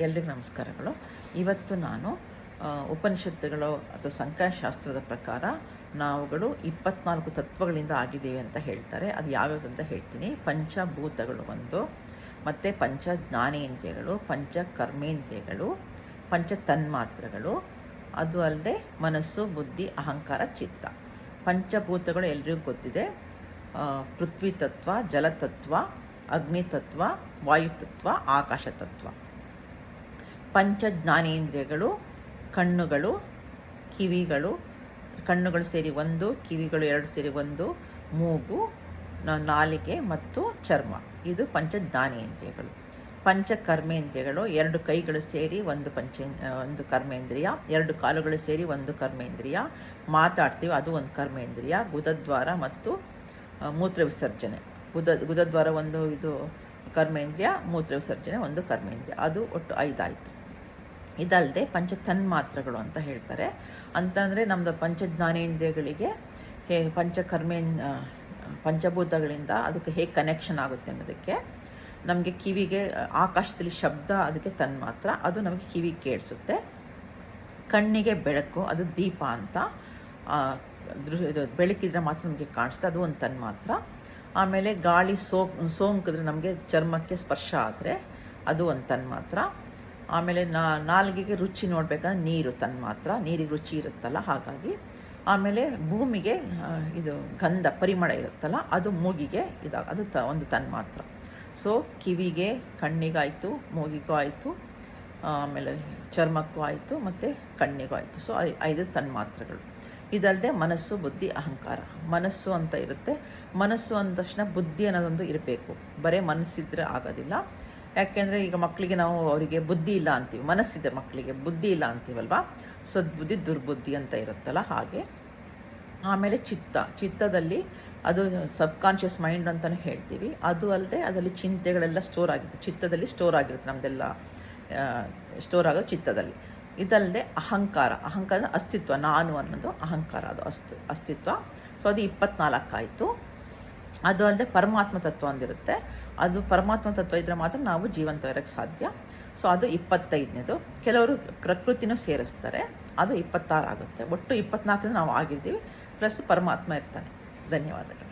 ಎಲ್ರಿಗೂ ನಮಸ್ಕಾರಗಳು. ಇವತ್ತು ನಾನು ಉಪನಿಷತ್ತುಗಳು ಅಥವಾ ಸಂಖ್ಯಾಶಾಸ್ತ್ರದ ಪ್ರಕಾರ ನಾವುಗಳು 24 ತತ್ವಗಳಿಂದ ಆಗಿದ್ದೀವಿ ಅಂತ ಹೇಳ್ತಾರೆ. ಅದು ಯಾವ್ಯಾವುದು ಅಂತ ಹೇಳ್ತೀನಿ. ಪಂಚಭೂತಗಳು ಒಂದು, ಮತ್ತು ಪಂಚ ಜ್ಞಾನೇಂದ್ರಿಯಗಳು, ಪಂಚ ಕರ್ಮೇಂದ್ರಿಯಗಳು, ಪಂಚ ತನ್ಮಾತ್ರಗಳು, ಅದು ಅಲ್ಲದೆ ಮನಸ್ಸು, ಬುದ್ಧಿ, ಅಹಂಕಾರ, ಚಿತ್ತ. ಪಂಚಭೂತಗಳು ಎಲ್ರಿಗೂ ಗೊತ್ತಿದೆ. ಪೃಥ್ವಿ ತತ್ವ, ಜಲತತ್ವ, ಅಗ್ನಿತತ್ವ, ವಾಯುತತ್ವ, ಆಕಾಶ ತತ್ವ. ಪಂಚ ಜ್ಞಾನೇಂದ್ರಿಯಗಳು ಕಣ್ಣುಗಳು, ಕಿವಿಗಳು, ಕಣ್ಣುಗಳು ಸೇರಿ ಒಂದು, ಕಿವಿಗಳು ಎರಡು ಸೇರಿ ಒಂದು, ಮೂಗು, ನಾಲಿಗೆ ಮತ್ತು ಚರ್ಮ. ಇದು ಪಂಚ ಜ್ಞಾನೇಂದ್ರಿಯಗಳು. ಪಂಚ ಕರ್ಮೇಂದ್ರಿಯಗಳು ಎರಡು ಕೈಗಳು ಸೇರಿ ಒಂದು ಕರ್ಮೇಂದ್ರಿಯ, ಎರಡು ಕಾಲುಗಳು ಸೇರಿ ಒಂದು ಕರ್ಮೇಂದ್ರಿಯ. ಮಾತಾಡ್ತೀವಿ, ಅದು ಒಂದು ಕರ್ಮೇಂದ್ರಿಯ. ಗುದದ್ವಾರ ಮತ್ತು ಮೂತ್ರ ವಿಸರ್ಜನೆ. ಗುದದ್ವಾರ ಒಂದು ಇದು ಕರ್ಮೇಂದ್ರಿಯ, ಮೂತ್ರ ವಿಸರ್ಜನೆ ಒಂದು ಕರ್ಮೇಂದ್ರಿಯ. ಅದು ಒಟ್ಟು 5 ಆಯಿತು. ಇದಲ್ಲದೆ ಪಂಚ ತನ್ಮಾತ್ರಗಳು ಅಂತ ಹೇಳ್ತಾರೆ. ಅಂತಂದರೆ ನಮ್ಮದು ಪಂಚ ಜ್ಞಾನೇಂದ್ರಿಯಗಳಿಗೆ ಪಂಚಭೂತಗಳಿಂದ ಅದಕ್ಕೆ ಹೇಗೆ ಕನೆಕ್ಷನ್ ಆಗುತ್ತೆ ಅನ್ನೋದಕ್ಕೆ, ನಮಗೆ ಕಿವಿಗೆ ಆಕಾಶದಲ್ಲಿ ಶಬ್ದ, ಅದಕ್ಕೆ ತನ್ಮಾತ್ರ, ಅದು ನಮಗೆ ಕಿವಿಗೆ ಕೇಳಿಸುತ್ತೆ. ಕಣ್ಣಿಗೆ ಬೆಳಕು, ಅದು ದೀಪ ಅಂತ, ಇದು ಬೆಳಕಿದ್ರೆ ಮಾತ್ರ ನಮಗೆ ಕಾಣಿಸುತ್ತೆ, ಅದು ಒಂದು ತನ್ಮಾತ್ರ. ಆಮೇಲೆ ಗಾಳಿ ಸೋಂಕಿದ್ರೆ ನಮಗೆ ಚರ್ಮಕ್ಕೆ ಸ್ಪರ್ಶ ಆದರೆ ಅದು ಒಂದು ತನ್ಮಾತ್ರ. ಆಮೇಲೆ ನಾಲಿಗೆಗೆ ರುಚಿ ನೋಡಬೇಕಾದ್ರೆ ನೀರು ತನ್ಮಾತ್ರ, ನೀರಿಗೆ ರುಚಿ ಇರುತ್ತಲ್ಲ ಹಾಗಾಗಿ. ಆಮೇಲೆ ಭೂಮಿಗೆ ಇದು ಗಂಧ ಪರಿಮಳ ಇರುತ್ತಲ್ಲ, ಅದು ಮೂಗಿಗೆ ಅದು ಒಂದು ತನ್ಮಾತ್ರ. ಸೊ ಕಿವಿಗೆ, ಕಣ್ಣಿಗಾಯಿತು, ಮೂಗಿಗೂ ಆಯಿತು, ಆಮೇಲೆ ಚರ್ಮಕ್ಕೂ ಆಯಿತು, ಮತ್ತು ಕಣ್ಣಿಗೂ ಆಯಿತು. ಸೊ 5 ತನ್ಮಾತ್ರಗಳು. ಇದಲ್ಲದೆ ಮನಸ್ಸು, ಬುದ್ಧಿ, ಅಹಂಕಾರ. ಮನಸ್ಸು ಅಂತ ಇರುತ್ತೆ. ಮನಸ್ಸು ಅಂದ ತಕ್ಷಣ ಬುದ್ಧಿ ಅನ್ನೋದೊಂದು ಇರಬೇಕು. ಬರೀ ಮನಸ್ಸಿದ್ರೆ ಆಗೋದಿಲ್ಲ. ಯಾಕೆಂದರೆ ಈಗ ಮಕ್ಕಳಿಗೆ ನಾವು ಅವರಿಗೆ ಬುದ್ಧಿ ಇಲ್ಲ ಅಂತೀವಿ, ಮನಸ್ಸಿದೆ ಮಕ್ಕಳಿಗೆ, ಬುದ್ಧಿ ಇಲ್ಲ ಅಂತೀವಲ್ವ. ಸದ್ಬುದ್ಧಿ, ದುರ್ಬುದ್ಧಿ ಅಂತ ಇರುತ್ತಲ್ಲ ಹಾಗೆ. ಆಮೇಲೆ ಚಿತ್ತದಲ್ಲಿ ಅದು ಸಬ್ಕಾನ್ಷಿಯಸ್ ಮೈಂಡ್ ಅಂತಲೇ ಹೇಳ್ತೀವಿ. ಅದು ಅಲ್ಲದೆ ಅದರಲ್ಲಿ ಚಿಂತೆಗಳೆಲ್ಲ ಸ್ಟೋರ್ ಆಗಿರುತ್ತೆ. ಚಿತ್ತದಲ್ಲಿ ಸ್ಟೋರ್ ಆಗಿರುತ್ತೆ, ನಮ್ಮದೆಲ್ಲ ಸ್ಟೋರ್ ಆಗೋದು ಚಿತ್ತದಲ್ಲಿ. ಇದಲ್ಲದೆ ಅಹಂಕಾರ ಅಸ್ತಿತ್ವ, ನಾನು ಅನ್ನೋದು ಅಹಂಕಾರ, ಅದು ಅಸ್ತಿತ್ವ. ಸೊ ಅದು 24 ಆಯಿತು. ಅದು ಅಲ್ಲದೆ ಪರಮಾತ್ಮ ತತ್ವ ಒಂದಿರುತ್ತೆ. ಅದು ಪರಮಾತ್ಮ ತತ್ವ ಇದ್ದರೆ ಮಾತ್ರ ನಾವು ಜೀವಂತವಿರೋಕ್ಕೆ ಸಾಧ್ಯ. ಸೊ ಅದು 25ನೇದು. ಕೆಲವರು ಪ್ರಕೃತಿನೂ ಸೇರಿಸ್ತಾರೆ, ಅದು 26 ಆಗುತ್ತೆ. ಒಟ್ಟು 24 ನಾವು ಆಗಿರ್ತೀವಿ, ಪ್ಲಸ್ ಪರಮಾತ್ಮ ಇರ್ತಾನೆ. ಧನ್ಯವಾದಗಳು.